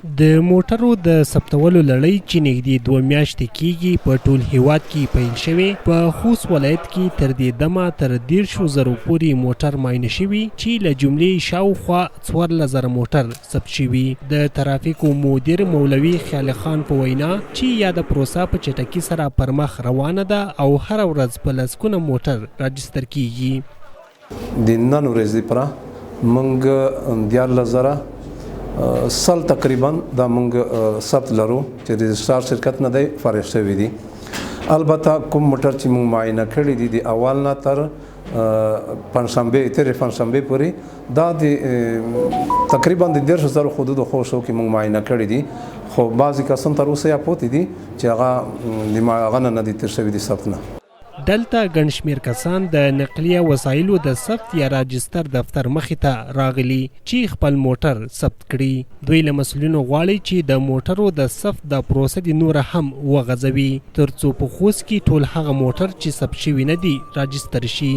د موټرو د ثبتولو لړۍ چې نږدې 2 میاشتې کیږي په ټول هیواد کې پیل شوې. په خوست ولایت کې تر دې دمه تر 13,000 پورې موټر معاینه شوي چې له جملې شاوخوا 14,000 موټر ثبت شوي. د ترافیکو مدیر مولوي خیال خان په وینا چې یاده پروسه په چټکۍ سره پر مخ روانه ده او هره ورځ په لسګونه موټر راجستر کیږي. د نن ورځې لپاره موږ 14,000 سل تقریبا دا موږ ثبت لرو چې رجسټرار شرکت نه دی فارغ شوي دي. البته کوم موټر چې موږ معاینه کړي دي د اول نه تر پنجشنبې پورې دا د تقریبا د 13,000 حدودو خوشو کې موږ معاینه کړي دي، خو بعضې کسان تر اوسه یا پاتې دي چې هغه نه دي تېر شوي دي ثبت نه. دلته ګڼ شمېر کسان د نقلیه وسایلو د ثبت یا راجستر دفتر مخې ته راغلي چې خپل موټر ثبت کړي. دوی له مسؤلینو غواړي چې د موټرو د ثبت د پروسه د نوره هم وغځوي ترڅو په خوست کې ټول هغه موټر چې ثبت شوي نه دي راجستر شي.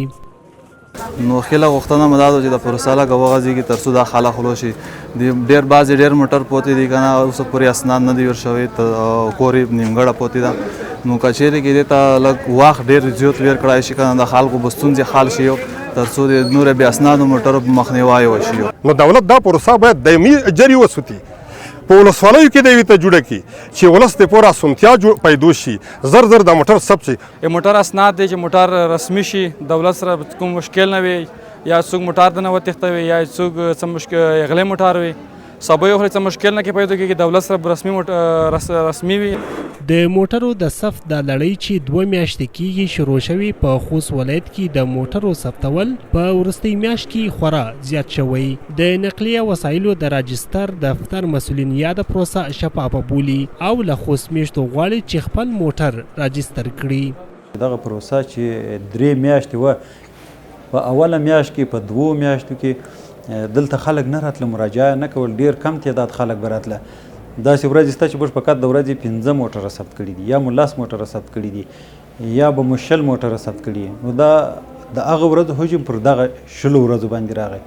نو خله غوښتنه مو دا ده چې د پروسه لږه وغځېږي ترڅو دا خاله خلو شي. ډېر موټر پوتې دي که نه اوس پورې اسناد نه دي ورشوي، کور یې نیمګړه پوتې ده. نو که چیرې کې دې ته لږ وخت ډېر زیات ویر کړای شي که نه د خلکو به ستونزې حل شي ترڅو د نورو بې اسنادو موټرو په مخنیوی وشي. نو دولت دا پروسه باید دایمي جاري وساتي، په ولسوالیو کې د یوې ته جوړه کړي چې ولس دپاره اسانتیا پیدا شي، زر د موټر ثبت شي. موټر اسناد دی چې موټر رسمي شي، دولت سره کوم مشکل نه وي، یا څوک موټر ته نه وتښتوي یا څوک څه غلی موټر وي سبا یو څه مشکل نه کې پیدا کېږي، دولت سره رسمي وي. د موټرو د ثبت د لړۍ چې 2 میاشتې کیږي شروع شوي په خوست ولایت کې د موټرو ثبتول په وروستۍ میاشت کې خورا زیات شوی. د نقلیه وسایلو د راجستر دفتر مسؤلین یاده پروسه شفافه بولي او له خوست میشتو غواړي چې خپل موټر راجستر کړي. دغه پروسه چې 3 میاشتې وه، په اوله میاشت کې په 2 میاشتو کې دلته خلک نه راتله، مراجعه نه کول، ډېر کم تعداد خلک به راتله. داسې ورځې شته چې موږ فقط د ورځې 15 موټره ثبت کړي دي، یا مو 10 موټره ثبت کړي دي، یا به مو 60 موټره ثبت کړي. نو دا د هغه ورځو حجم پر دغه 60 ورځو باندې راغی.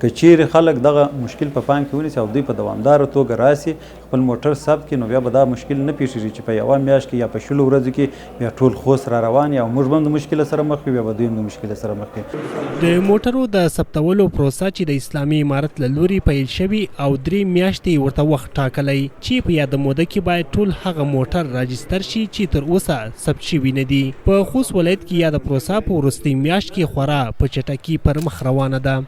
که چیرې خلک دغه مشکل په پام کې ونیسي او دوی په دوامداره توګه راسي خپل موټر ثبت کړي، نو بیا به دا مشکل نه پیښیږي چې په یوه میاشت کې یا په 60 ورځو کې بیا ټول خوست را روان یا موږ به هم د مشکل سره مخ وي، بیا به دوی هم د مشکل سره مخ وي. د موټرو د ثبتولو پروسه چې د اسلامي امارت له لوري پیل شوي او 3 میاشتې ورته وخت ټاکلی چې په یاده موده کې باید ټول هغه موټر راجستر شي چې تر اوسه ثبت شوي نه دي. په خوست ولایت کې یاده پروسه په وروستۍ میاشت کې خورا په چټکۍ پر مخ روانه ده.